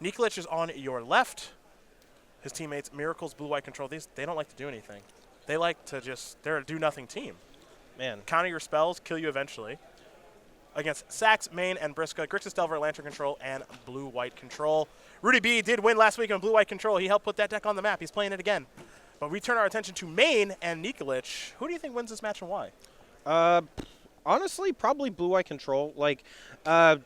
Nikolich is on your left. His teammates, Miracles, Blue-White Control, they don't like to do anything. They like to they're a do-nothing team. Man. Counter your spells, kill you eventually. Against Sachs, Maine, and Briksza, Briksza, Delver, Lantern Control, and Blue-White Control. Rudy B did win last week on Blue-White Control. He helped put that deck on the map. He's playing it again. But we turn our attention to Maine and Nikolich. Who do you think wins this match and why? Honestly, probably Blue-White Control. Like,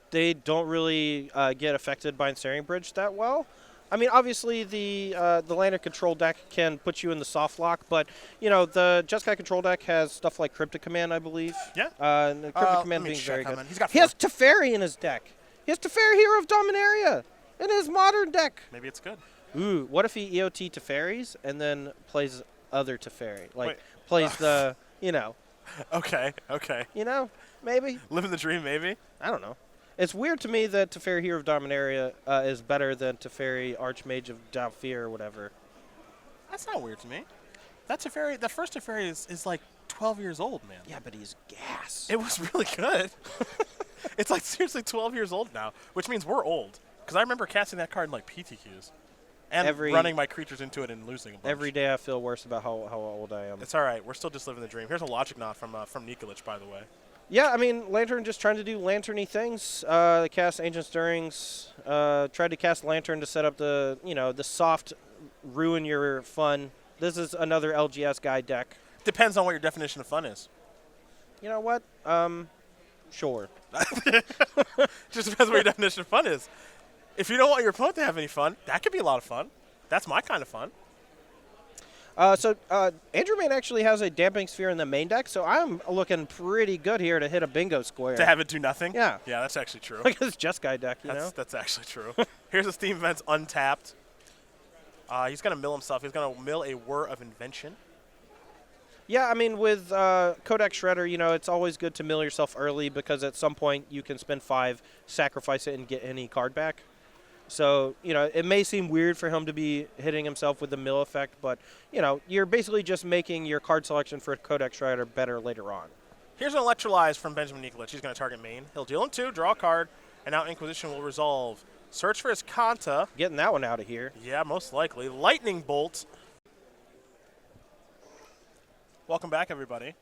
they don't really get affected by Ensnaring Bridge that well. I mean, obviously, the Lantern Control deck can put you in the soft lock, but, you know, the Jeskai Control deck has stuff like Cryptic Command, I believe. Yeah. And the Cryptic Command being very good. He has Teferi in his deck. He has Teferi, Hero of Dominaria in his modern deck. Maybe it's good. Ooh, what if he EOT Teferis and then plays other Teferi? Like, Wait. plays the, you know. Okay. You know, maybe. Living the dream, maybe? I don't know. It's weird to me that Teferi Hero of Dominaria is better than Teferi Archmage of Dalfir or whatever. That's not weird to me. That first Teferi is like 12 years old, man. Yeah, but he's gas. It was really good. It's like seriously 12 years old now, which means we're old. Because I remember casting that card in like PTQs. And running my creatures into it and losing a bunch. Every day I feel worse about how old I am. It's all right. We're still just living the dream. Here's a Logic Knot from Nikolich, by the way. Yeah, I mean, Lantern just trying to do Lantern-y things. They cast Ancient Stirrings. Tried to cast Lantern to set up the, you know, the soft ruin your fun. This is another LGS guy deck. Depends on what your definition of fun is. You know what? Sure. Just depends what your definition of fun is. If you don't want your opponent to have any fun, that could be a lot of fun. That's my kind of fun. So Andrew Maine actually has a Damping Sphere in the main deck, so I'm looking pretty good here to hit a bingo square. To have it do nothing? Yeah. Yeah, that's actually true. Like his Jeskai deck, you know? That's actually true. Here's a Steam Events untapped. He's going to mill himself. He's going to mill a Whir of Invention. Yeah, I mean, with Kodak Shredder, you know, it's always good to mill yourself early because at some point you can spend 5, sacrifice it, and get any card back. So, you know, it may seem weird for him to be hitting himself with the mill effect, but, you know, you're basically just making your card selection for Kodak Shredder better later on. Here's an Electrolyze from Benjamin Nikolich. He's going to target Maine. He'll deal him 2, draw a card, and now Inquisition will resolve. Search for his Kanta. Getting that one out of here. Yeah, most likely. Lightning Bolt. Welcome back, everybody.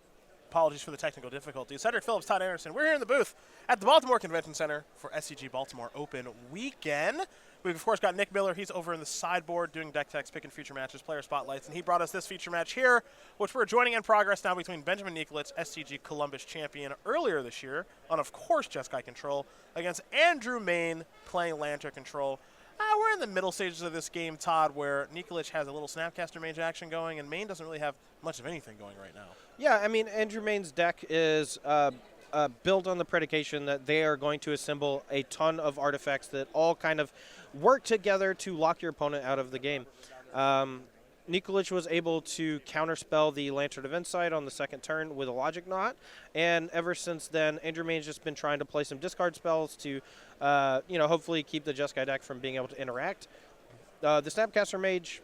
Apologies for the technical difficulties. Cedric Phillips, Todd Anderson. We're here in the booth at the Baltimore Convention Center for SCG Baltimore Open Weekend. We've, of course, got Nick Miller. He's over in the sideboard doing deck techs, picking future matches, player spotlights, and he brought us this feature match here, which we're joining in progress now between Benjamin Nikolich, SCG Columbus champion earlier this year, on, of course, Jeskai Control, against Andrew Maine playing Lantern Control. We're in the middle stages of this game, Todd, where Nikolich has a little Snapcaster Mage action going, and Maine doesn't really have much of anything going right now. Yeah, I mean, Andrew Maine's deck is built on the predication that they are going to assemble a ton of artifacts that all kind of work together to lock your opponent out of the game. Nikolich was able to counterspell the Lantern of Insight on the second turn with a Logic Knot, and ever since then, Andrew Maine's just been trying to play some discard spells to, you know, hopefully keep the Jeskai deck from being able to interact. The Snapcaster Mage,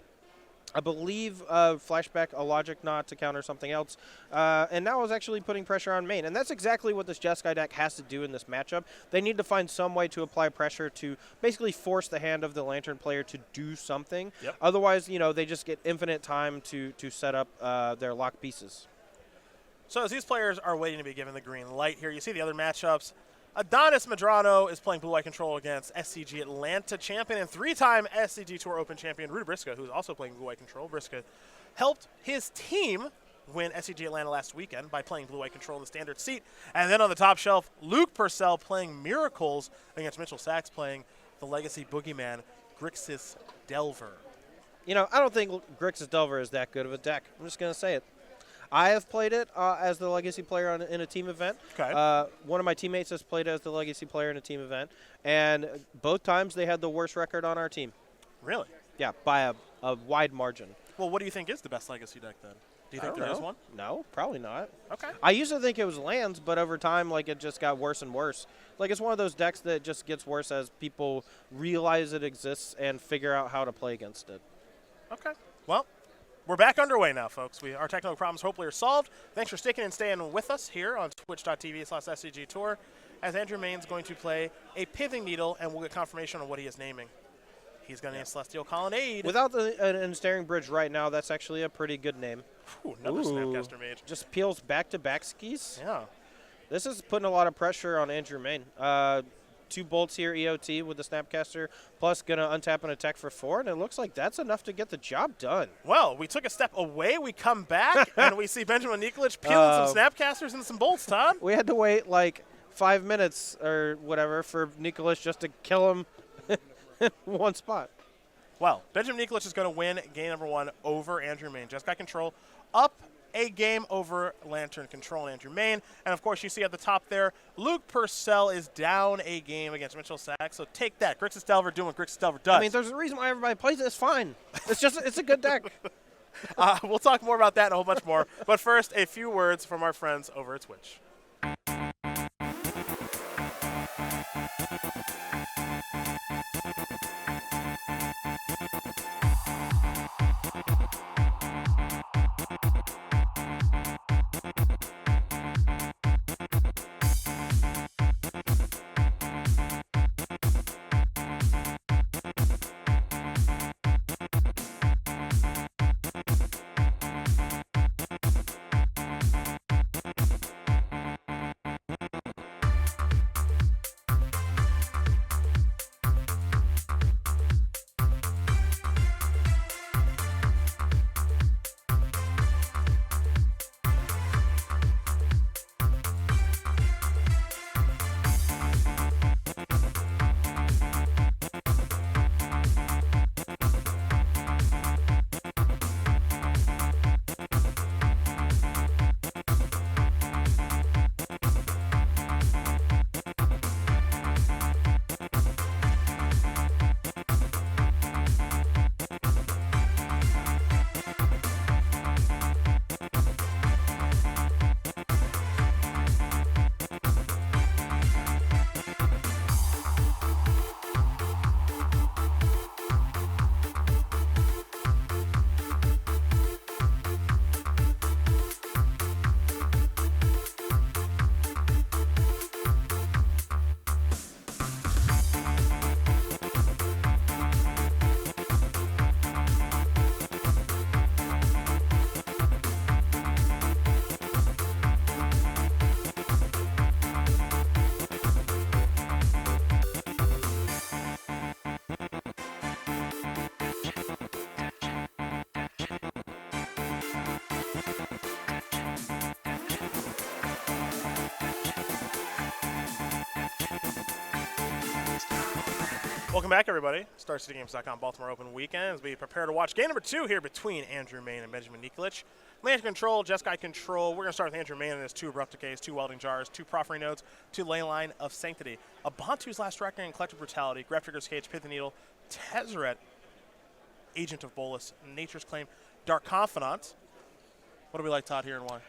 I believe, flashback a Logic Knot to counter something else, and now is actually putting pressure on Maine. And that's exactly what this Jeskai deck has to do in this matchup. They need to find some way to apply pressure to basically force the hand of the Lantern player to do something. Yep. Otherwise, you know, they just get infinite time to set up their lock pieces. So as these players are waiting to be given the green light here, you see the other matchups. Adonis Medrano is playing Blue-White Control against SCG Atlanta champion and 3-time SCG Tour Open champion Rudy Briksza, who's also playing Blue-White Control. Briksza helped his team win SCG Atlanta last weekend by playing Blue-White Control in the standard seat. And then on the top shelf, Luke Purcell playing Miracles against Mitchell Sachs playing the Legacy Boogeyman, Briksza Delver. You know, I don't think Briksza Delver is that good of a deck. I'm just going to say it. I have played it as the Legacy player in a team event. Okay. One of my teammates has played as the Legacy player in a team event, and both times they had the worst record on our team. Really? Yeah, by a wide margin. Well, what do you think is the best Legacy deck then? Do you think there is one? No, probably not. Okay. I used to think it was lands, but over time, like, it just got worse and worse. Like, it's one of those decks that just gets worse as people realize it exists and figure out how to play against it. Okay. Well, we're back underway now, folks. Our technical problems hopefully are solved. Thanks for sticking and staying with us here on twitch.tv/SCG Tour, as Andrew Maine's going to play a Pithing Needle, and we'll get confirmation on what he is naming. He's going to need Celestial Colonnade. Without an ensnaring bridge right now, that's actually a pretty good name. Ooh, another Snapcaster Mage. Just peels back-to-back skis. Yeah. This is putting a lot of pressure on Andrew Maine. 2 bolts here, EOT with the Snapcaster, plus going to untap an attack for 4, and it looks like that's enough to get the job done. Well, we took a step away, we come back, and we see Benjamin Nikolich peeling some Snapcasters and some bolts, Todd. We had to wait like 5 minutes or whatever for Nikolich just to kill him in one spot. Well, Benjamin Nikolich is going to win game number 1 over Andrew Maine. Just got control up a game over Lantern Control and Andrew Maine. And, of course, you see at the top there, Luke Purcell is down a game against Mitchell Sachs. So take that. Briksza Delver doing what Briksza Delver does. I mean, there's a reason why everybody plays it. It's fine. It's a good deck. We'll talk more about that and a whole bunch more. But first, a few words from our friends over at Twitch. Welcome back, everybody. StarCityGames.com Baltimore Open Weekend as we prepare to watch game number 2 here between Andrew Maine and Benjamin Nikolich. Lantern Control, Jeskai Control. We're going to start with Andrew Maine and his 2 Abrupt Decays, 2 Welding Jars, 2 Proffering Nodes, 2 Leyline of Sanctity. A Bantu's Last Reckoning, Collective Brutality, Graph Trigger's Cage, Pithy Needle, Tezzeret, Agent of Bolus, Nature's Claim, Dark Confidant. What do we like, Todd, here and why?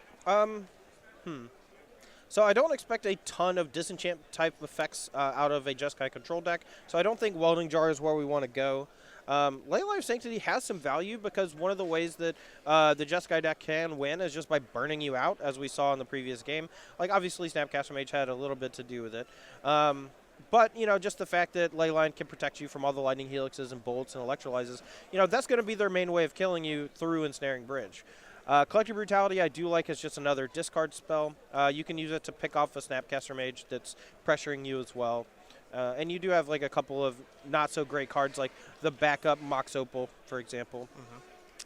So I don't expect a ton of disenchant type effects out of a Jeskai Control deck, so I don't think Welding Jar is where we want to go. Leyline of Sanctity has some value because one of the ways that the Jeskai deck can win is just by burning you out, as we saw in the previous game. Like, obviously, Snapcaster Mage had a little bit to do with it. But, you know, just the fact that Leyline can protect you from all the Lightning Helixes and Bolts and Electrolyzes, you know, that's going to be their main way of killing you through Ensnaring Bridge. Collective Brutality I do like as just another discard spell. You can use it to pick off a Snapcaster Mage that's pressuring you as well. And you do have like a couple of not-so-great cards like the backup Mox Opal, for example.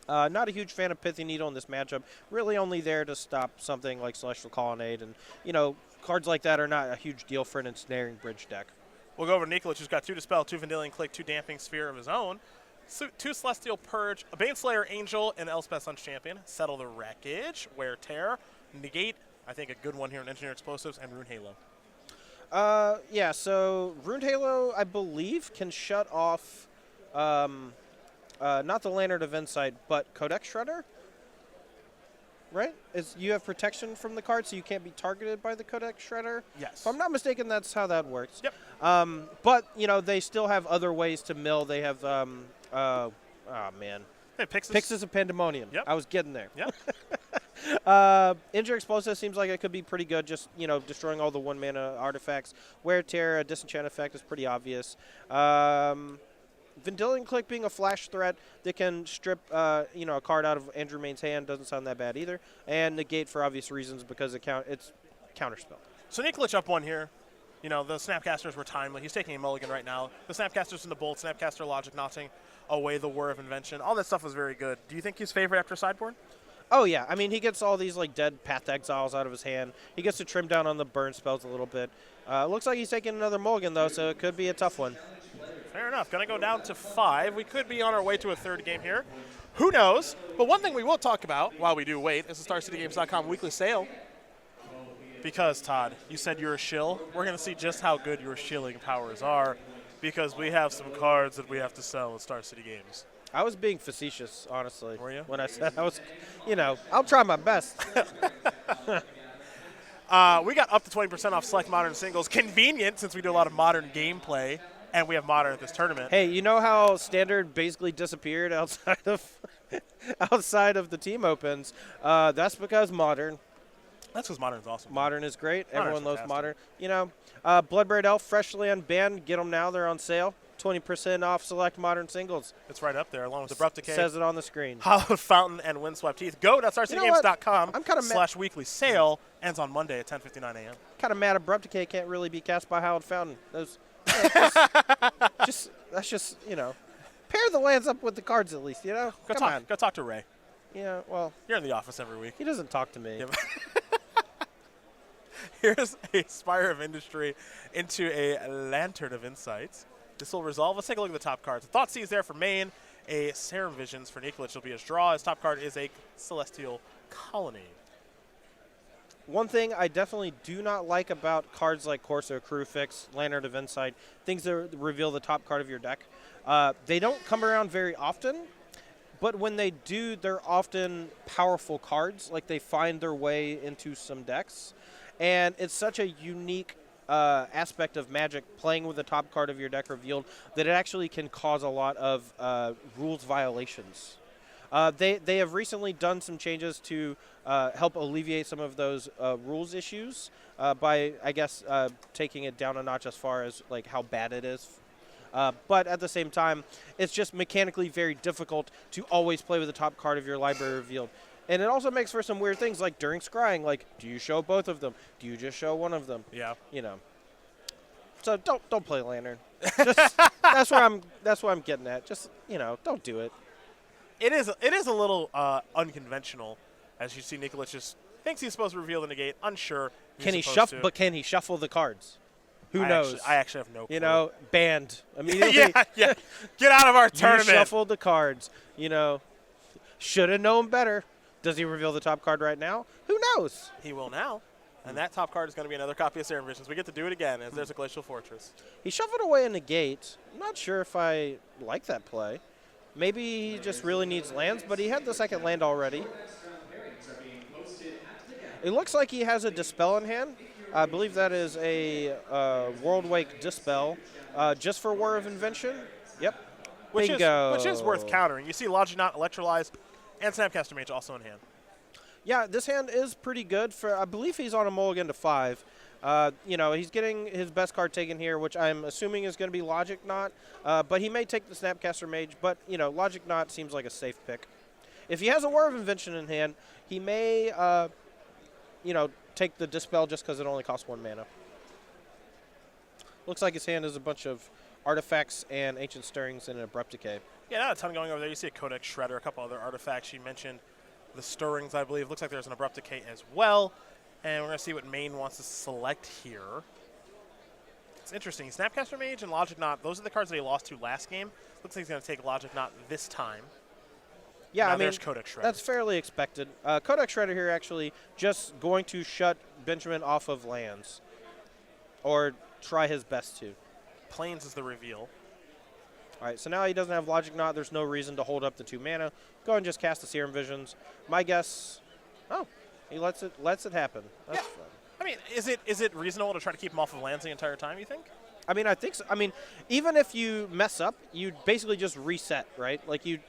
Not a huge fan of Pithy Needle in this matchup. Really only there to stop something like Celestial Colonnade. And, you know, cards like that are not a huge deal for an Ensnaring Bridge deck. We'll go over to Nikolich, who's got 2 Dispel, 2 Vendilion Click, 2 Damping Sphere of his own. 2 Celestial Purge, a Baneslayer Angel, and Elspeth Sun's Champion. Settle the Wreckage, Wear Tear, Negate, I think a good one here in Engineer Explosives, and Rune Halo. Yeah, so Rune Halo, I believe, can shut off not the Lantern of Insight, but Codex Shredder, right? You have protection from the card, so you can't be targeted by the Codex Shredder? Yes. If I'm not mistaken, that's how that works. Yep. But, you know, they still have other ways to mill. They have, oh, man. Hey, Pixis. Pixis of Pandemonium. Yep. I was getting there. Yep. Injure Explosive seems like it could be pretty good, just, you know, destroying all the 1-mana artifacts. Wear Tear, a Disenchant effect is pretty obvious. Vendilion Click being a flash threat that can strip, a card out of Andrew Maine's hand doesn't sound that bad either. And Negate for obvious reasons because it's counterspell. So Nikolich up 1 here. The Snapcasters were timely. He's taking a mulligan right now. The Snapcasters in the Bolt, Snapcaster Logic knotting away the War of Invention. All that stuff was very good. Do you think he's favored after sideboard? Oh, yeah. I mean, he gets all these, dead Path Exiles out of his hand. He gets to trim down on the burn spells a little bit. Looks like he's taking another mulligan, though, so it could be a tough one. Fair enough. Going to go down to 5. We could be on our way to a third game here. Who knows? But one thing we will talk about while we do wait is the StarCityGames.com weekly sale. Because, Todd, you said you're a shill. We're going to see just how good your shilling powers are because we have some cards that we have to sell at Star City Games. I was being facetious, honestly. Were you? When I said I was, I'll try my best. We got up to 20% off select modern singles. Convenient since we do a lot of modern gameplay and we have modern at this tournament. Hey, you know how Standard basically disappeared outside of the team opens? That's because Modern. That's because Modern's awesome. Modern is great. Modern's Everyone loves fantastic. Modern. Bloodbraid Elf, freshly unbanned. Get them now. They're on sale. 20% off select Modern singles. It's right up there along with Abrupt Decay. Says it on the screen. Hallowed Fountain and Windswept Teeth. Go to StarCityGames.com I'm kinda /weekly sale. Ends on Monday at 10:59 a.m. Kind of mad Abrupt Decay can't really be cast by Hallowed Fountain. That's just pair the lands up with the cards at least, Go Come on. Go talk to Ray. Yeah, well, You're in the office every week. he doesn't talk to me. Yeah. Here's a Spire of Industry into a Lantern of Insights. This will resolve. Let's take a look at the top cards. Thoughtseize there for Maine. A Serum Visions for Nikolich will be his draw. His top card is a Celestial Colony. One thing I definitely do not like about cards like Corso, Crewfix, Lantern of Insight, things that reveal the top card of your deck, they don't come around very often, but when they do, they're often powerful cards. Like, they find their way into some decks. And it's such a unique aspect of Magic, playing with the top card of your deck revealed, that it actually can cause a lot of rules violations. They have recently done some changes to help alleviate some of those rules issues by, I guess, taking it down a notch as far as how bad it is. But at the same time, it's just mechanically very difficult to always play with the top card of your library revealed. And it also makes for some weird things, like during scrying, do you show both of them? Do you just show one of them? Yeah. So don't play Lantern. That's what I'm getting at. Just don't do it. It is a little unconventional, as you see. Nikolich just thinks he's supposed to reveal the negate. Unsure. Can he shuffle? But can he shuffle the cards? Who knows? I actually have no clue. Banned immediately. yeah. Get out of our tournament. You shuffled the cards. Should have known better. Does he reveal the top card right now? Who knows? He will now. And that top card is going to be another copy of Serum Visions. We get to do it again, as there's a Glacial Fortress. He shuffled away a negate. I'm not sure if I like that play. Maybe he just really needs lands, but he had the second land already. It looks like he has a Dispel in hand. I believe that is a Worldwake Dispel, just for War of Invention. Yep. Bingo. Which is worth countering. You see Logic Knot, Electrolyze, and Snapcaster Mage also in hand. Yeah, this hand is pretty good. I believe he's on a mulligan to 5. He's getting his best card taken here, which I'm assuming is going to be Logic Knot. But he may take the Snapcaster Mage. But, Logic Knot seems like a safe pick. If he has a War of Invention in hand, he may, take the Dispel just because it only costs 1 mana. Looks like his hand is a bunch of artifacts and Ancient Stirrings and an Abrupt Decay. Yeah, not a ton going over there. You see a Codex Shredder, a couple other artifacts. You mentioned the Stirrings, I believe. Looks like there's an Abrupt Decay as well. And we're going to see what Maine wants to select here. It's interesting. Snapcaster Mage and Logic Knot, those are the cards that he lost to last game. Looks like he's going to take Logic Knot this time. Yeah, now there's Codex Shredder. That's fairly expected. Codex Shredder here actually just going to shut Benjamin off of lands. Or try his best to. Plains is the reveal. All right, so now he doesn't have Logic Knot. There's no reason to hold up the 2 mana. Go ahead and just cast the Serum Visions. My guess, he lets it happen. That's fun. I mean, is it reasonable to try to keep him off of lands the entire time, you think? I mean, I think so. I mean, even if you mess up, you basically just reset, right? Like you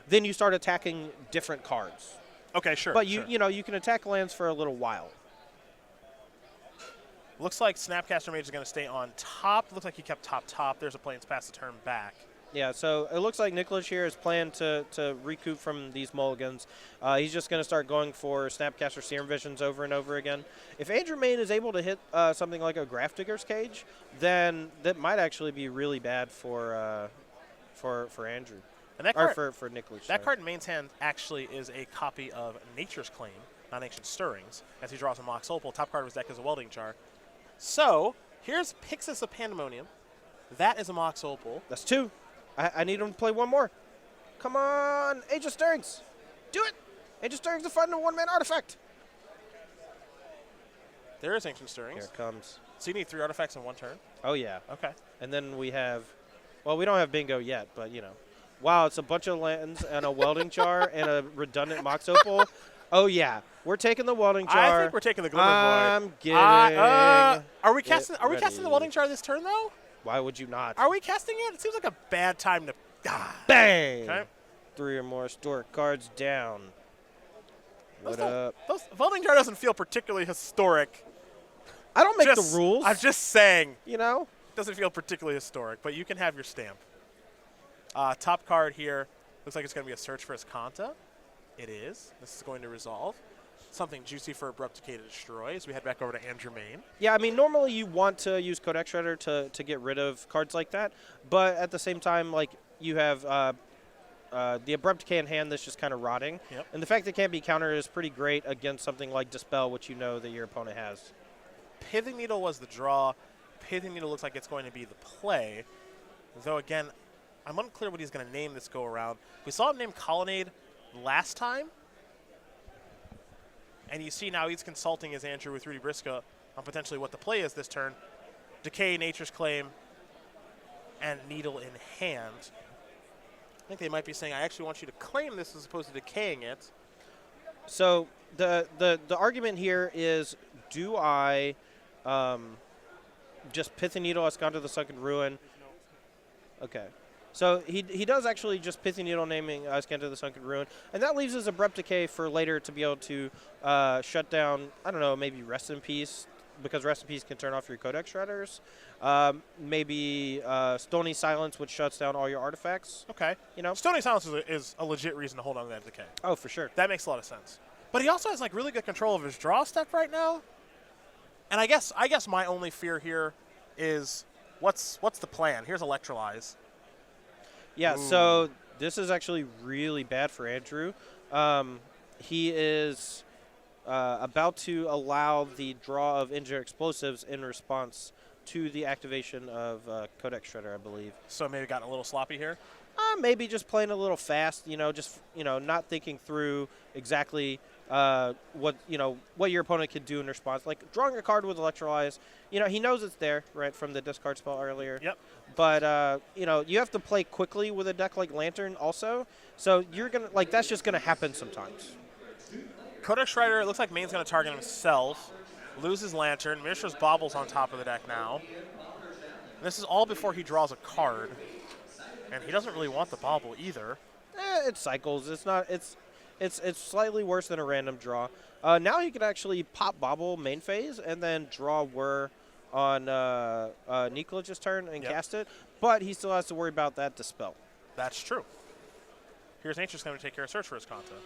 then you start attacking different cards. Okay, sure. But sure. you can attack lands for a little while. Looks like Snapcaster Mage is going to stay on top. Looks like he kept top. There's a Plains pass the turn back. Yeah, so it looks like Nikolich here is planning to recoup from these mulligans. He's just going to start going for Snapcaster Serum Visions over and over again. If Andrew Maine is able to hit something like a Graph Digger's Cage, then that might actually be really bad for Andrew. And that or card, for Nikolich. that sorry. card in Maine's hand actually is a copy of Nature's Claim, not Ancient Stirrings, as he draws a Mox Opal. Top card of his deck is a Welding Jar. So, here's Pixis of Pandemonium. That is a Mox Opal. That's 2. I need him to play one more. Come on, Ancient Stirrings. Do it. Ancient Stirrings to find a one-man artifact. There is Ancient Stirrings. Here it comes. So you need 3 artifacts in one turn? Oh, yeah. Okay. And then we have, well, we don't have bingo yet, but, Wow, it's a bunch of lands and a welding jar and a redundant Mox Opal. Oh, yeah. We're taking the welding jar. I think we're taking the Glimmer Void. I'm kidding. Are we casting the welding jar this turn, though? Why would you not? Are we casting it? It seems like a bad time to... Bang! Okay. 3 or more historic cards down. What up? Welding jar doesn't feel particularly historic. I don't make the rules. I'm just saying. Doesn't feel particularly historic, but you can have your stamp. Top card here. Looks like it's going to be a Search for Escanta. It is. This is going to resolve. Something juicy for Abrupt Decay to destroy as we head back over to Andrew Maine. Yeah, I mean, normally you want to use Codex Shredder to get rid of cards like that, but at the same time, like, you have the Abrupt Decay in hand that's just kind of rotting. Yep. And the fact that it can't be countered is pretty great against something like Dispel, which you know that your opponent has. Pithing Needle was the draw. Pithing Needle looks like it's going to be the play. Though, again, I'm unclear what he's going to name this go-around. We saw him name Colonnade last time. And you see now he's consulting his Andrew with Rudy Briksza on potentially what the play is this turn. Decay, Nature's Claim, and Needle in hand. I think they might be saying, I actually want you to claim this as opposed to decaying it. So the argument here is, do I just Pithy Needle Escanta the Sunken Ruin? Okay. So he does actually just Pithy Needle naming Escanta the Sunken Ruin, and that leaves his Abrupt Decay for later to be able to shut down, I don't know, maybe Rest in Peace, because Rest in Peace can turn off your Codex Shredders. Maybe Stony Silence, which shuts down all your artifacts. Okay. Stony Silence is a legit reason to hold on to that Decay. Oh, for sure. That makes a lot of sense. But he also has like really good control of his draw step right now. And I guess my only fear here is what's the plan? Here's Electrolyze. Yeah, Ooh. So this is actually really bad for Andrew. He is about to allow the draw of Injure Explosives in response to the activation of Codex Shredder, I believe. So maybe gotten a little sloppy here? Maybe just playing a little fast, not thinking through exactly what your opponent could do in response. Like drawing a card with Electrolyze, he knows it's there, right, from the discard spell earlier. Yep. But, you have to play quickly with a deck like Lantern also. So you're going to, that's just going to happen sometimes. Codex Shredder, it looks like Maine's going to target himself. Loses Lantern. Mishra's Baubles on top of the deck now. And this is all before he draws a card. And he doesn't really want the Bauble either. It cycles. It's not. It's slightly worse than a random draw. Now he could actually pop Bauble main phase and then draw Whir on Nikolich's turn and cast it. But he still has to worry about that Dispel. That's true. Here's Nature's going to take care of Search for Escanta.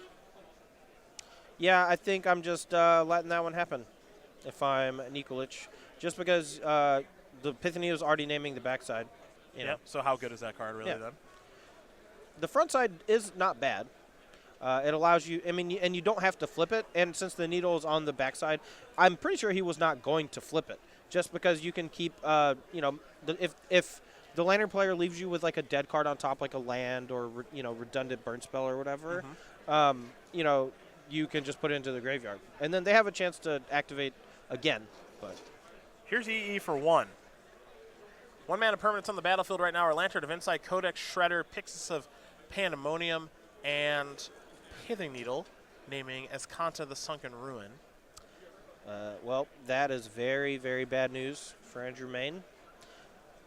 Yeah, I think I'm just letting that one happen if I'm Nikolich. Just because the Pithy is already naming the backside. Yeah, so how good is that card really then? The front side is not bad. It allows you, and you don't have to flip it. And since the needle is on the backside, I'm pretty sure he was not going to flip it. Just because you can keep, if the Lantern player leaves you with like a dead card on top, like a land or redundant burn spell or whatever, you can just put it into the graveyard, and then they have a chance to activate again. But here's EE for 1. 1 mana permanents on the battlefield right now are Lantern of Insight, Codex Shredder, Pixis of Pandemonium, and Pithing Needle, naming Escanta the Sunken Ruin. Well, that is very, very bad news for Andrew Maine.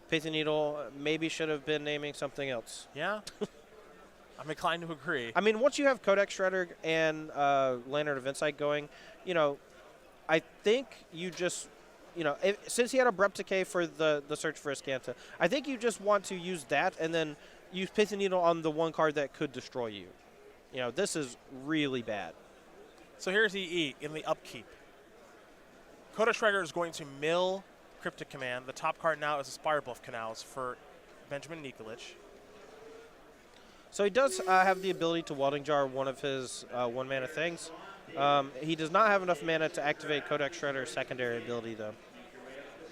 Pithing Needle maybe should have been naming something else. Yeah? I'm inclined to agree. I mean, once you have Codex Shredder and Lantern of Insight going, I think you just, since he had Abrupt Decay for the Search for Escanta, I think you just want to use that and then use Pithing Needle on the one card that could destroy you. You know, this is really bad. So here's EE in the upkeep. Coda Shredder is going to mill Cryptic Command. The top card now is Aspire Bluff Canals for Benjamin Nikolich. So he does have the ability to Welding Jar one of his 1-mana things. He does not have enough mana to activate Codex Shredder's secondary ability, though.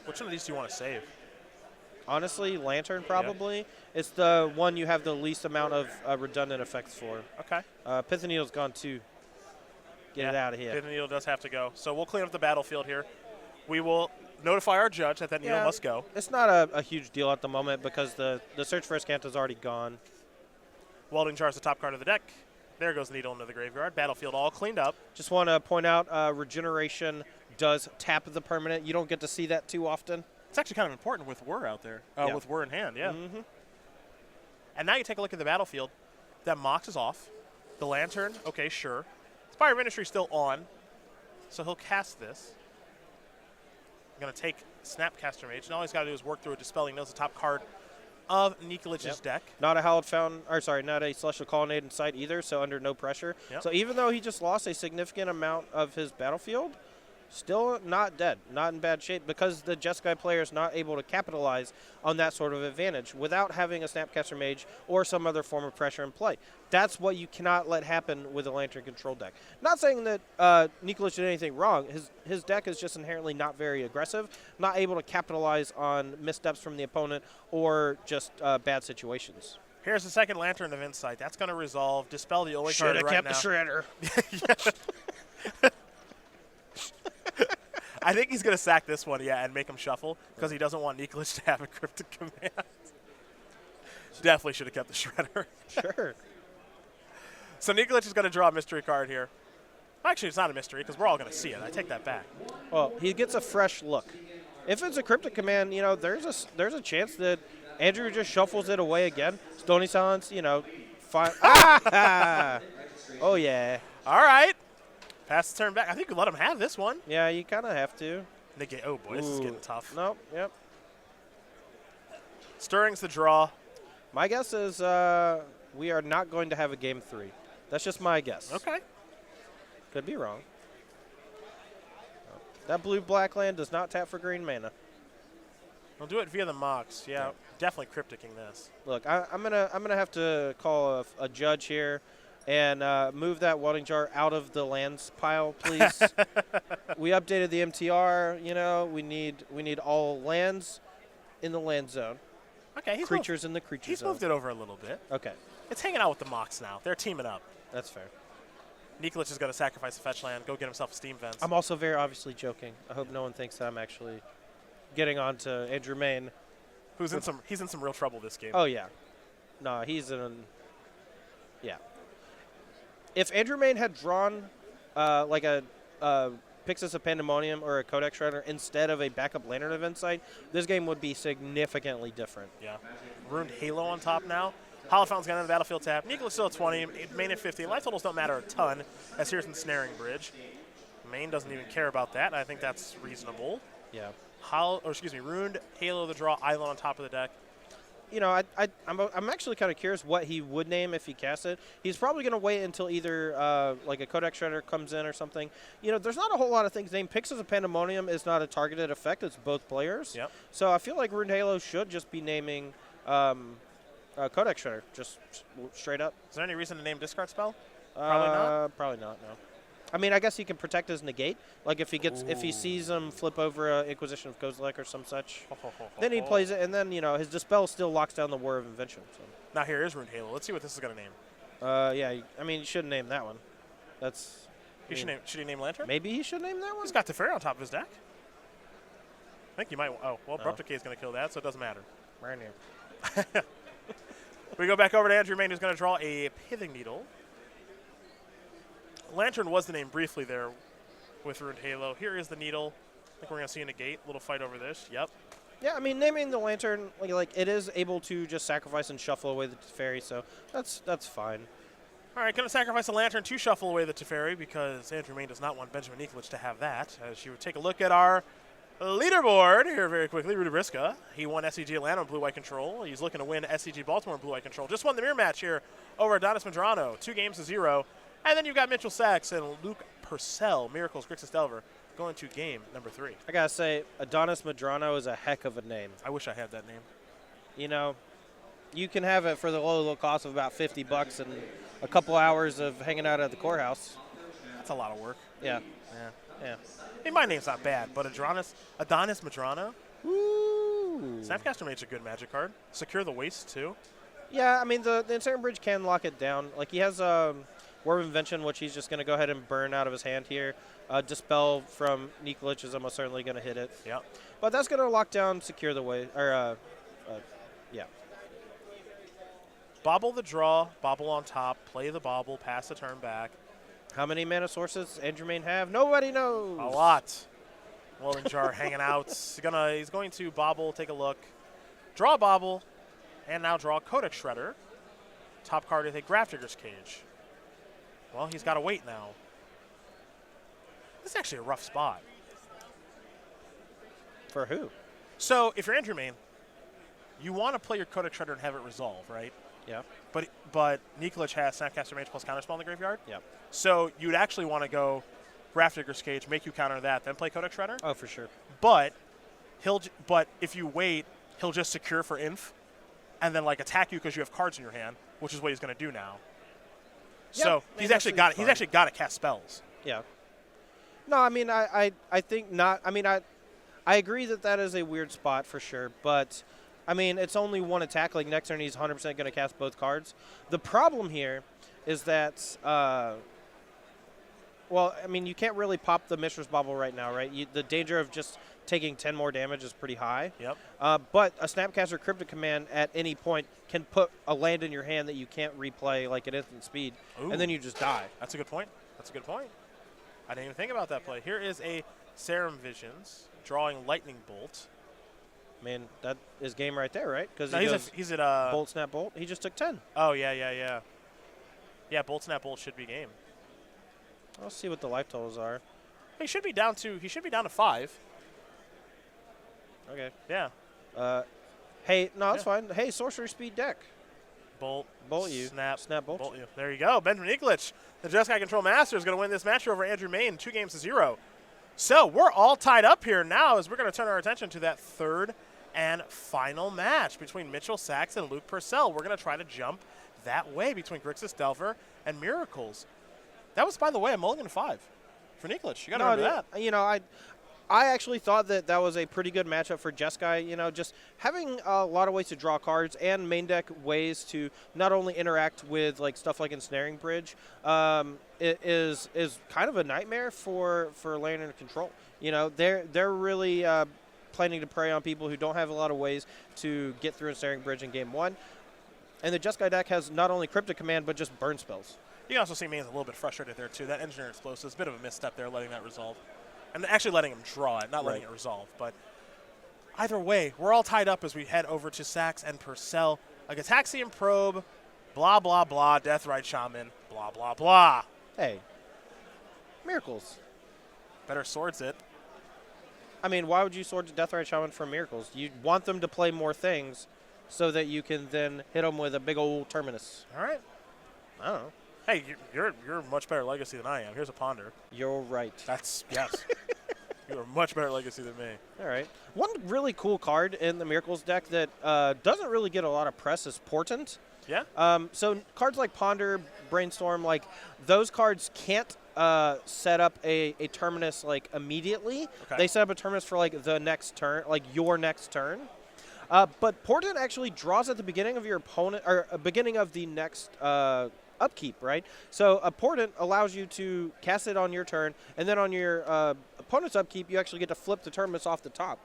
Which one of these do you want to save? Honestly, Lantern probably. Yeah. It's the one you have the least amount of redundant effects for. Okay. Pithing Needle's gone too. Get it out of here. Pithing Needle does have to go. So we'll clean up the battlefield here. We will notify our judge that needle must go. It's not a huge deal at the moment because the Search for Escanta is already gone. Welding Jar is the top card of the deck. There goes the needle into the graveyard. Battlefield all cleaned up. Just want to point out, Regeneration does tap the permanent. You don't get to see that too often. It's actually kind of important with Whir out there, with Whir in hand, yeah. Mm-hmm. And now you take a look at the battlefield. That Mox is off. The Lantern, okay, sure. Spire Ministry still on, so he'll cast this. I'm going to take Snapcaster Mage, and all he's got to do is work through a Dispelling Nose, the top card of Nikolich's deck. Not a Hallowed Fountain, or sorry, not a Celestial Colonnade in sight either, so under no pressure. Yep. So even though he just lost a significant amount of his battlefield, still not dead, not in bad shape, because the Jeskai player is not able to capitalize on that sort of advantage without having a Snapcaster Mage or some other form of pressure in play. That's what you cannot let happen with a Lantern control deck. Not saying that Nikolich did anything wrong. His deck is just inherently not very aggressive, not able to capitalize on missteps from the opponent or just bad situations. Here's the second Lantern of Insight. That's going to resolve, dispel the only card right now. Should have kept the Shredder. I think he's going to sack this one, and make him shuffle because he doesn't want Nikolich to have a Cryptic Command. Definitely should have kept the Shredder. Sure. So Nikolich is going to draw a mystery card here. Actually, it's not a mystery because we're all going to see it. I take that back. Well, he gets a fresh look. If it's a Cryptic Command, you know, there's a chance that Andrew just shuffles it away again. Stony Silence, you know, fine. Oh, yeah. All right. Pass the turn back. I think you let him have this one. Yeah, you kind of have to. Oh, boy, this is getting tough. Nope, yep. Stirring's the draw. My guess is we are not going to have a Game 3. That's just my guess. Okay. Could be wrong. That blue-black land does not tap for green mana. We'll do it via the Mox. Yeah, definitely Crypticing this. Look, I'm gonna have to call a judge here and move that Welding Jar out of the lands pile, please. We updated the MTR. You know, we need all lands in the land zone. Okay, creatures in the creature zone. He's moved it over a little bit. Okay. It's hanging out with the Mox now. They're teaming up. That's fair. Nikolich is going to sacrifice a fetch land, go get himself a Steam Vents. I'm also very obviously joking. I hope no one thinks that I'm actually getting on to Andrew Maine. He's in some real trouble this game. Oh, yeah. No, he's in – yeah. If Andrew Maine had drawn like a Pixis of Pandemonium or a Codex Shredder instead of a backup Lantern of Insight, this game would be significantly different. Yeah. Ruined Halo on top now. Hollow Fountain's got on the battlefield tap. Nikolich still at 20. Maine at 50. Life totals don't matter a ton, as here's the Snaring Bridge. Maine doesn't even care about that, and I think that's reasonable. Yeah. Ruined Halo the draw, Island on top of the deck. You know, I'm actually kind of curious what he would name if he casts it. He's probably going to wait until either like a Codex Shredder comes in or something. You know, there's not a whole lot of things named. Pixis of Pandemonium is not a targeted effect. It's both players. Yep. So I feel like Ruined Halo should just be naming Codex Shredder, just straight up. Is there any reason to name Discard Spell? Probably not. Probably not, no. I mean, I guess he can protect his negate. Like if he sees him flip over Inquisition of Kozilek or some such, then he plays it, and then his Dispel still locks down the War of Invention. So. Now here is Ruined Halo. Let's see what this is going to name. Yeah. I mean, you shouldn't name that one. That's. Should he name Lantern? Maybe he should name that one. He's got Teferi on top of his deck. I think you might. Oh, well, Abrupt Decay is going to kill that, so it doesn't matter. Right here. We go back over to Andrew Maine, who's going to draw a Pithing Needle. Lantern was the name briefly there with Ruined Halo. Here is the Needle. I think we're going to see a negate. A little fight over this. Yep. Yeah, I mean, naming the Lantern, like it is able to just sacrifice and shuffle away the Teferi, so that's fine. All right, going to sacrifice a Lantern to shuffle away the Teferi because Andrew Maine does not want Benjamin Nikolich to have that. As you would take a look at our leaderboard here very quickly. Rudy Briksza. He won SCG Atlanta in blue-white control. He's looking to win SCG Baltimore in blue-white control. Just won the mirror match here over Adonis Medrano, 2-0. And then you've got Mitchell Sachs and Luke Purcell, Miracles, Briksza Delver, going to game number 3. I got to say, Adonis Medrano is a heck of a name. I wish I had that name. You know, you can have it for the low cost of about $50 and a couple hours of hanging out at the courthouse. That's a lot of work. Yeah. Yeah. Hey, my name's not bad, but Adonis Medrano. Woo! Snapcaster Mage's a good Magic card. Secure the Waste, too. Yeah, I mean, the Ensnaring Bridge can lock it down. Like, he has Word of Invention, which he's just going to go ahead and burn out of his hand here. Dispel from Nikolich is almost certainly going to hit it. Yep. But that's going to lock down, secure the way, or, yeah. Bobble the draw, bobble on top, play the bobble, pass the turn back. How many mana sources Andrew Maine have? Nobody knows. A lot. Welding Jar hanging out. He's going to bobble, take a look, draw a bobble, and now draw a Codex Shredder. Top card is a Grafdigger's Cage. Well, he's got to wait now. This is actually a rough spot. For who? So, if you're Andrew Maine, you want to play your Codex Shredder and have it resolve, right? Yeah. But Nikolich has Snapcaster Mage plus Counterspell in the graveyard. Yeah. So you'd actually want to go Grafdigger's Cage, make you counter that, then play Codex Shredder. Oh, for sure. But if you wait, he'll just secure for Inf, and then like attack you because you have cards in your hand, which is what he's going to do now. Yeah, so he's actually got to cast spells. Yeah. No, I mean I think not. I mean I agree that is a weird spot for sure, but I mean it's only one attack. Like next turn he's 100% going to cast both cards. The problem here is that well, I mean you can't really pop the Mishra's Bobble right now, right? The danger of just taking 10 more damage is pretty high. Yep. But a Snapcaster Cryptic Command at any point can put a land in your hand that you can't replay like at instant speed, and then you just die. That's a good point. I didn't even think about that play. Here is a Serum Visions drawing Lightning Bolt. Man, that is game right there, right? Because he's at Bolt, Snap, Bolt. He just took 10. Oh, yeah. Yeah, Bolt, Snap, Bolt should be game. I'll see what the life totals are. He should be down to 5. Okay. Yeah. Hey, no, that's fine. Hey, Sorcery Speed deck. Bolt you. Snap, Bolt you. There you go. Benjamin Nikolich, the Jeskai Control Master, is going to win this match over Andrew Maine, 2-0. So we're all tied up here now as we're going to turn our attention to that third and final match between Mitchell Sachs and Luke Purcell. We're going to try to jump that way between Briksza Delver and Miracles. That was, by the way, a mulligan 5 for Nikolich. You got to remember that. You know, I actually thought that was a pretty good matchup for Jeskai. You know, just having a lot of ways to draw cards and main deck ways to not only interact with like stuff like Ensnaring Bridge, it is kind of a nightmare for land and control. You know, they're really planning to prey on people who don't have a lot of ways to get through Ensnaring Bridge in game 1. And the Jeskai deck has not only Cryptic Command but just burn spells. You can also see Maine's a little bit frustrated there too. That Engineer Explosive is a bit of a misstep there, letting that resolve. And actually letting him draw it, not letting it resolve. But either way, we're all tied up as we head over to Sachs and Purcell. A Gataxian Probe, blah, blah, blah, Deathrite Shaman, blah, blah, blah. Hey, Miracles. Better swords it. I mean, why would you sword to Deathrite Shaman for Miracles? You want them to play more things so that you can then hit them with a big old Terminus. All right. I don't know. Hey, you're much better legacy than I am. Here's a Ponder. You're right. Yes. You're a much better legacy than me. All right. One really cool card in the Miracles deck that doesn't really get a lot of press is Portent. Yeah. So cards like Ponder, Brainstorm, like those cards can't set up a Terminus like immediately. Okay. They set up a Terminus for like the next turn, like your next turn. But Portent actually draws at the beginning of your opponent or beginning of the next upkeep, right? So a Portent allows you to cast it on your turn, and then on your opponent's upkeep, you actually get to flip the Terminus off the top.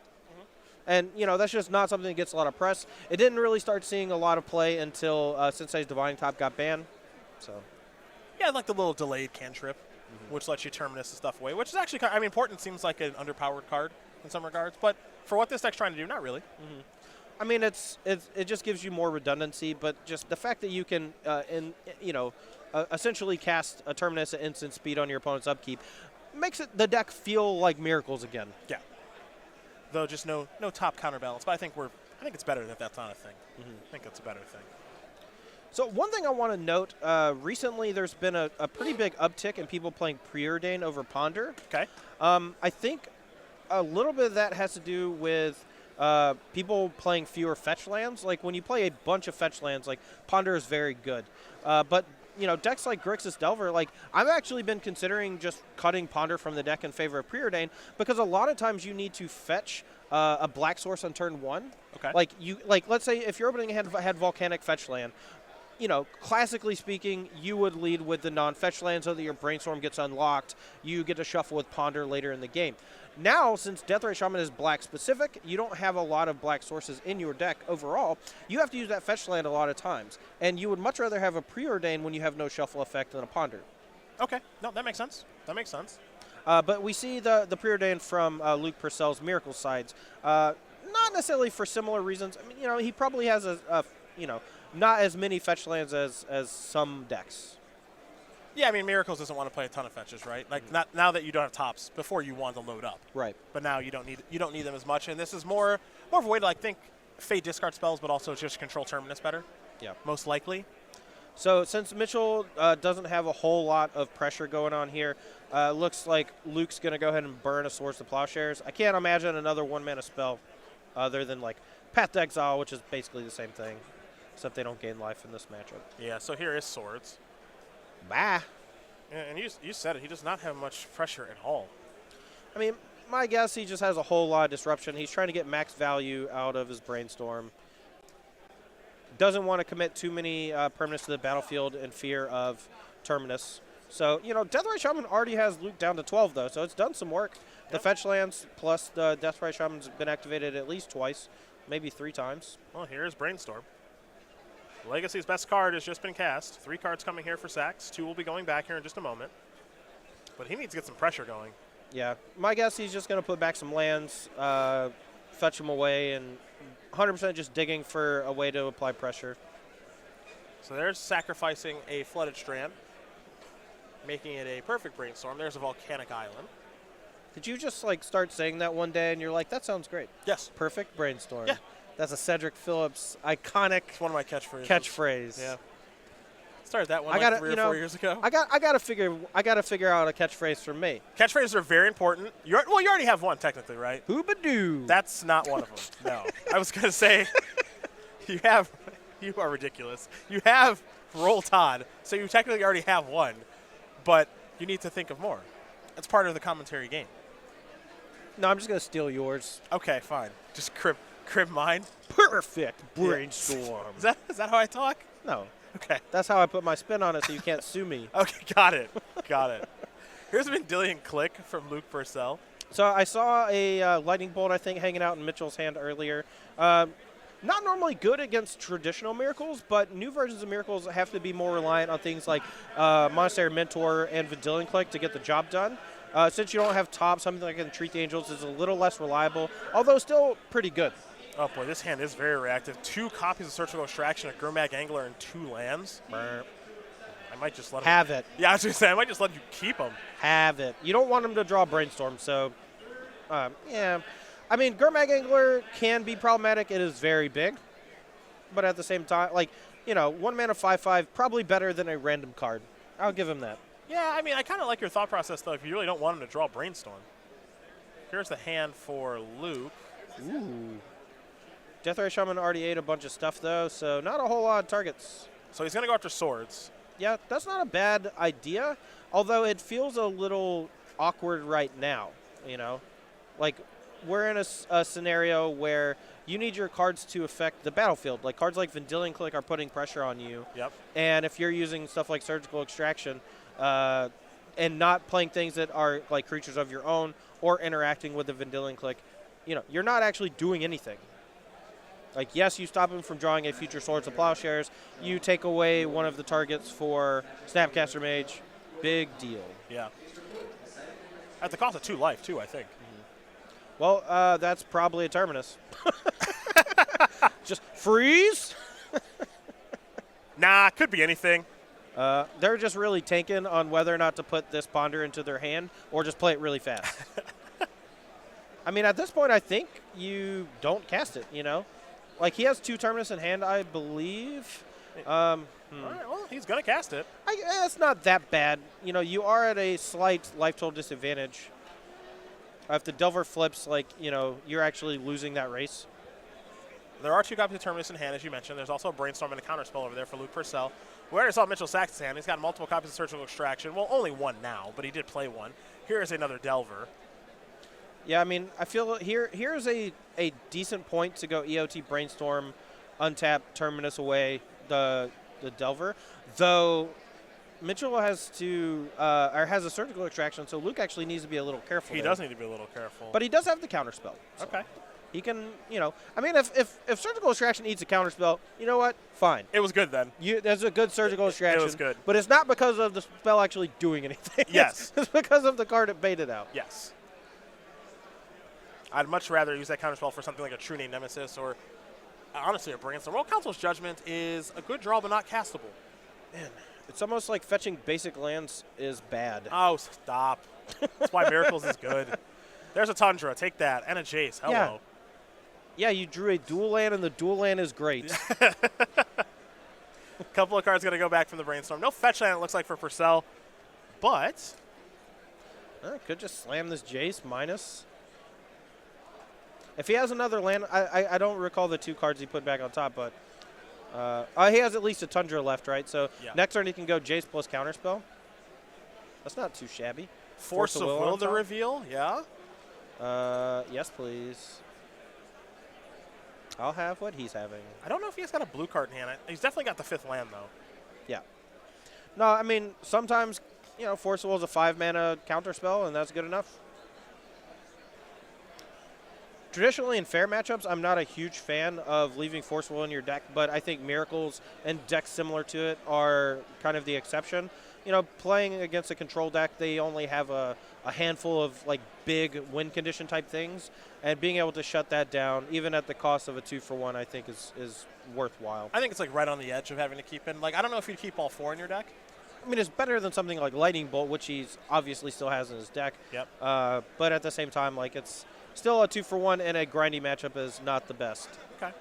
And, you know, that's just not something that gets a lot of press. It didn't really start seeing a lot of play until Sensei's Divining Top got banned. So, yeah, like the little delayed cantrip, which lets you Terminus and stuff away, which is actually, I mean, Portent seems like an underpowered card in some regards, but for what this deck's trying to do, not really. I mean, it just gives you more redundancy, but just the fact that you can, essentially cast a Terminus at instant speed on your opponent's upkeep makes the deck feel like Miracles again. Yeah. though just no top counterbalance. But I think it's better that that's not a thing. I think that's a better thing. So one thing I want to note, recently there's been a pretty big uptick in people playing Preordain over Ponder. Okay. I think a little bit of that has to do with people playing fewer fetch lands. Like when you play a bunch of fetch lands, like Ponder is very good. But decks like Grixis Delver, like I've actually been considering just cutting Ponder from the deck in favor of Preordain because a lot of times you need to fetch a black source on turn 1. Okay. Like let's say if your opening hand had Volcanic fetch land, classically speaking, you would lead with the non-fetch land so that your Brainstorm gets unlocked. You get to shuffle with Ponder later in the game. Now, since Deathray Shaman is black-specific, you don't have a lot of black sources in your deck overall. You have to use that fetch land a lot of times. And you would much rather have a Preordain when you have no shuffle effect than a Ponder. Okay. No, that makes sense. That makes sense. But we see the Preordain from Luke Purcell's Miracle sides. Not necessarily for similar reasons. I mean, he probably has not as many fetch lands as some decks. Yeah, I mean, Miracles doesn't want to play a ton of fetches, right? Like, not now that you don't have tops. Before you wanted to load up, right? But now you don't need them as much, and this is more of a way to think fade discard spells, but also just control Terminus better. Yeah, most likely. So since Mitchell doesn't have a whole lot of pressure going on here, looks like Luke's going to go ahead and burn a Swords to Plowshares. I can't imagine another 1-mana spell other than like Path to Exile, which is basically the same thing, except they don't gain life in this matchup. Yeah, so here is Swords. Bah. Yeah, and you said it. He does not have much pressure at all. I mean, my guess he just has a whole lot of disruption. He's trying to get max value out of his Brainstorm. Doesn't want to commit too many permanents to the battlefield in fear of Terminus. So, Deathray Shaman already has Luke down to 12, though, so it's done some work. Yep. The fetch lands plus the Deathray Shaman's been activated at least twice, maybe 3 times. Well, here's Brainstorm. Legacy's best card has just been cast. 3 cards coming here for Sachs. 2 will be going back here in just a moment. But he needs to get some pressure going. Yeah. My guess he's just going to put back some lands, fetch them away, and 100% just digging for a way to apply pressure. So there's sacrificing a Flooded Strand, making it a perfect Brainstorm. There's a Volcanic Island. Did you just, start saying that one day and you're like, that sounds great? Yes. Perfect Brainstorm. Yeah. That's a Cedric Phillips iconic it's one of my catchphrases. Yeah. Started that one 3 or 4 years ago. I gotta figure out a catchphrase for me. Catchphrases are very important. You already have one technically, right? Hoobadoo. That's not one of them. No. I was gonna say you are ridiculous. You have Roll Todd, so you technically already have one, but you need to think of more. That's part of the commentary game. No, I'm just gonna steal yours. Okay, fine. Just crib mine. Perfect Brainstorm. Is that how I talk? No. Okay. That's how I put my spin on it so you can't sue me. Okay, got it. Here's a Vendilion Click from Luke Purcell. So I saw a Lightning Bolt, I think, hanging out in Mitchell's hand earlier. Not normally good against traditional Miracles, but new versions of Miracles have to be more reliant on things like Monastery Mentor and Vendilion Click to get the job done. Since you don't have top, something like Entreat the Angels is a little less reliable, although still pretty good. Oh boy, this hand is very reactive. 2 copies of Surgical Extraction, a Gurmag Angler, and 2 lands. Burp. I might just let him. Have it. Yeah, I was going to say, I might just let you keep them. Have it. You don't want him to draw Brainstorm, so, yeah. I mean, Gurmag Angler can be problematic. It is very big. But at the same time, 1 mana 5/5, probably better than a random card. I'll give him that. Yeah, I mean, I kind of like your thought process, though, if you really don't want him to draw Brainstorm. Here's the hand for Luke. Ooh. Deathray Shaman already ate a bunch of stuff, though, so not a whole lot of targets. So he's going to go after Swords. Yeah, that's not a bad idea, although it feels a little awkward right now, we're in a scenario where you need your cards to affect the battlefield. Cards like Vendilion Click are putting pressure on you. Yep. And if you're using stuff like Surgical Extraction and not playing things that are like creatures of your own or interacting with the Vendilion Click, you're not actually doing anything. Yes, you stop him from drawing a future Swords to Plowshares. You take away one of the targets for Snapcaster Mage. Big deal. Yeah. At the cost of 2 life, too, I think. Mm-hmm. Well, that's probably a Terminus. Just freeze? Nah, could be anything. They're just really tanking on whether or not to put this Ponder into their hand or just play it really fast. I mean, at this point, I think you don't cast it, Like, he has 2 Terminus in hand, I believe. All right, well, he's going to cast it. It's not that bad. You are at a slight life total disadvantage. If the Delver flips, you're actually losing that race. There are 2 copies of Terminus in hand, as you mentioned. There's also a Brainstorm and a Counterspell over there for Luke Purcell. We already saw Mitchell Sachs' hand. He's got multiple copies of Surgical Extraction. Well, only 1 now, but he did play 1. Here is another Delver. Yeah, I mean, I feel here's a decent point to go EOT Brainstorm, untap Terminus away the Delver. Though Mitchell has a Surgical Extraction, so Luke actually needs to be a little careful. He does need to be a little careful. But he does have the Counterspell. So. Okay. He can, I mean, if Surgical Extraction eats a Counterspell, you know what? Fine. It was good then. That's a good Surgical Extraction. It was good. But it's not because of the spell actually doing anything. Yes. It's because of the card it baited out. Yes. I'd much rather use that Counterspell for something like a True Name Nemesis or, honestly, a Brainstorm. World Council's Judgment is a good draw but not castable. Man, it's almost like fetching basic lands is bad. Oh, stop. That's why Miracles is good. There's a Tundra. Take that. And a Jace. Hello. Yeah, you drew a dual land, and the dual land is great. A couple of cards going to go back from the Brainstorm. No fetch land, it looks like, for Purcell. But could just slam this Jace minus. If he has another land, I don't recall the 2 cards he put back on top, but he has at least a Tundra left, right? So next turn he can go Jace plus Counterspell. That's not too shabby. Force of Will to reveal, yeah? Yes, please. I'll have what he's having. I don't know if he has got a blue card in hand. He's definitely got the 5th land, though. Yeah. No, I mean, sometimes, Force of Will is a 5-mana Counterspell, and that's good enough. Traditionally, in fair matchups, I'm not a huge fan of leaving Force of Will in your deck, but I think Miracles and decks similar to it are kind of the exception. Playing against a control deck, they only have a handful of, big win condition type things, and being able to shut that down, even at the cost of a 2-for-1, I think is worthwhile. I think it's, right on the edge of having to keep in. I don't know if you'd keep all 4 in your deck. I mean, it's better than something like Lightning Bolt, which he's obviously still has in his deck. Yep. But at the same time, it's still a 2-for-1, and a grindy matchup is not the best. Okay.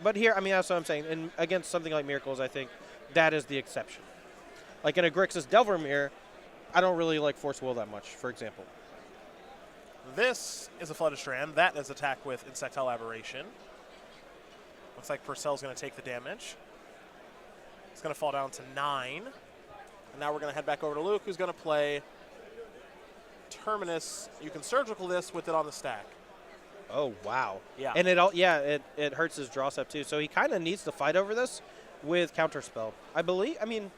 But here, I mean, that's what I'm saying. And against something like Miracles, I think that is the exception. Like in a Grixis Delver Mirror, I don't really like Force Will that much, for example. This is a Flooded Strand. That is attack with Insectile Aberration. Looks like Purcell's going to take the damage. It's going to fall down to 9. And now we're going to head back over to Luke, who's going to play Terminus. You can Surgical this with it on the stack. Oh, wow. Yeah. And it hurts his draw step, too. So he kind of needs to fight over this with Counterspell. I mean,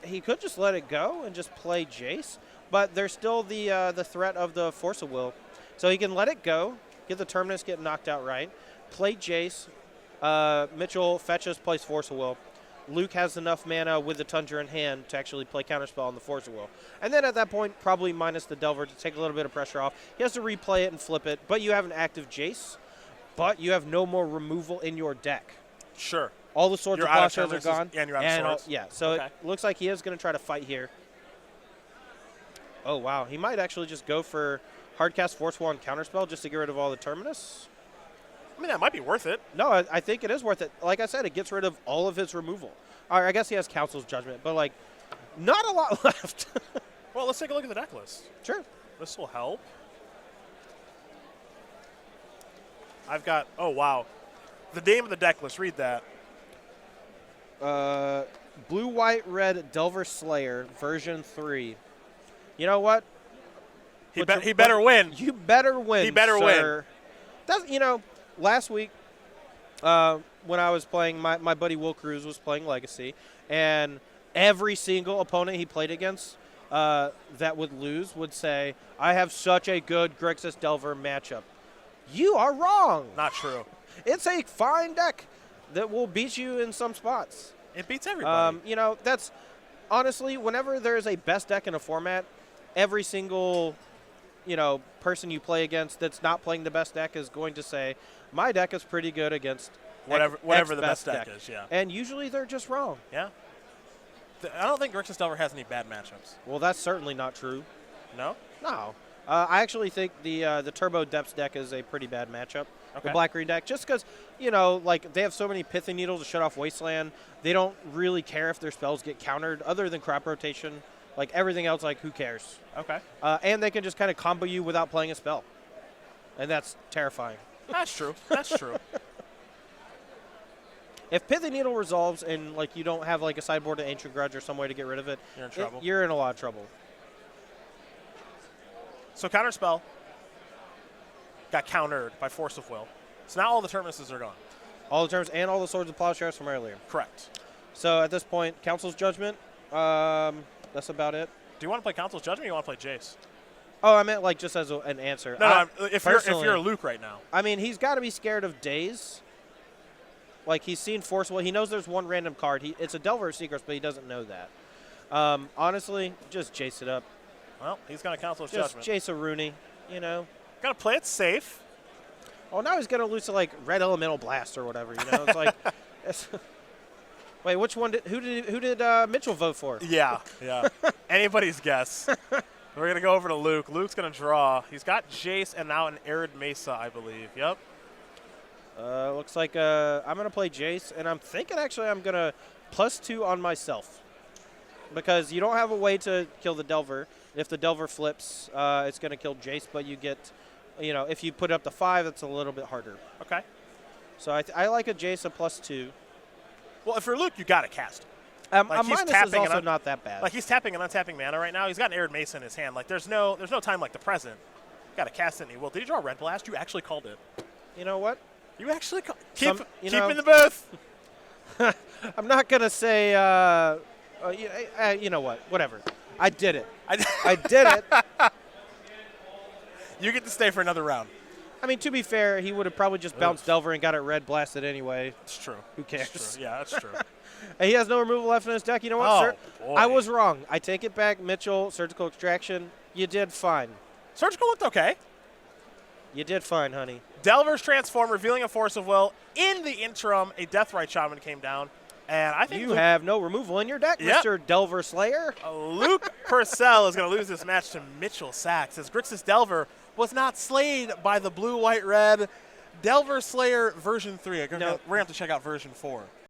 he could just let it go and just play Jace, but there's still the threat of the Force of Will. So he can let it go, get the Terminus get knocked out right, play Jace, Mitchell fetches, plays Force of Will. Luke has enough mana with the Tundra in hand to actually play Counterspell on the Force of Will. And then at that point, probably minus the Delver to take a little bit of pressure off. He has to replay it and flip it, but you have an active Jace, but you have no more removal in your deck. Sure. All the Swords of Plowshares are gone. And you're out of swords. So okay. It looks like he is going to try to fight here. Oh, wow. He might actually just go for Hardcast Force Will and Counterspell just to get rid of all the Terminus. I mean, that might be worth it. No, I think it is worth it. Like I said, it gets rid of all of his removal. I guess he has Council's Judgment, but, not a lot left. Well, let's take a look at the deck list. Sure. This will help. I've got, oh, wow. The name of the deck list, read that. Blue, White, Red, Delver Slayer, version 3. You know what? He better win. You better win, He better sir. Win. Last week when I was playing, my buddy Will Cruz was playing Legacy, and every single opponent he played against that would lose would say, I have such a good Grixis Delver matchup. You are wrong. Not true. It's a fine deck that will beat you in some spots. It beats everybody. That's honestly, whenever there is a best deck in a format, every single, person you play against that's not playing the best deck is going to say, my deck is pretty good against whatever the best deck is, yeah. And usually they're just wrong. Yeah. I don't think Grixis Delver has any bad matchups. Well, that's certainly not true. No? No. I actually think the Turbo Depths deck is a pretty bad matchup. Okay. The black-green deck, just because, like, they have so many Pithing Needles to shut off Wasteland. They don't really care if their spells get countered other than Crop Rotation. Like, everything else, like, who cares? Okay. And they can just kind of combo you without playing a spell. And that's terrifying. That's true. That's true. If Pithing Needle resolves and, like, you don't have, like, a sideboard to Ancient Grudge or some way to get rid of it, You're in trouble. You're in a lot of trouble. So Counterspell got countered by Force of Will. So now all the Terminuses are gone. All the terms and all the Swords of Plowshares from earlier. Correct. So at this point, Council's Judgment, that's about it. Do you want to play Council's Judgment or you want to play Jace? Oh, I meant, like, just as an answer. No, if you're Luke right now. I mean, he's got to be scared of Daze. Like, he's seen Force Will. He knows there's one random card. It's a Delver of Secrets, but he doesn't know that. Honestly, just Jace it up. Well, he's going to Council's Just Judgment. Jace a Rooney, Got to play it safe. Oh, now he's going to lose to, like, Red Elemental Blast or whatever, It's like... Wait, which one who did Mitchell vote for? Yeah. Anybody's guess. We're going to go over to Luke. Luke's going to draw. He's got Jace and now an Arid Mesa, I believe. Yep. Looks like I'm going to play Jace, and I'm thinking actually I'm going to +2 on myself. Because you don't have a way to kill the Delver. If the Delver flips, it's going to kill Jace, but you get, if you put up the 5, it's a little bit harder. Okay. So I like a Jace a +2. Well, if you're Luke, you got to cast him. Like he's tapping is also not that bad. Like, he's tapping and untapping mana right now. He's got an Arid Mesa in his hand. Like, there's no time like the present. Got to cast it and he will. Did he draw Red Blast? You actually called it. You know what? You actually keep in the booth. I'm not going to say, you know what? Whatever. I did it. I did it. You get to stay for another round. I mean, to be fair, he would have probably just bounced Delver and got it Red Blasted anyway. It's true. Who cares? It's true. Yeah, that's true. And he has no removal left in his deck. You know what, sir? Boy. I was wrong. I take it back. Mitchell, Surgical Extraction. You did fine. Surgical looked okay. You did fine, honey. Delver's Transform, revealing a Force of Will. In the interim, a Deathrite Shaman came down. And I think you have no removal in your deck, Mr. Delver Slayer. Luke Purcell is going to lose this match to Mitchell Sachs, as Briksza's Delver was not slayed by the blue, white, red Delver Slayer version 3. We're going to have to check out version 4.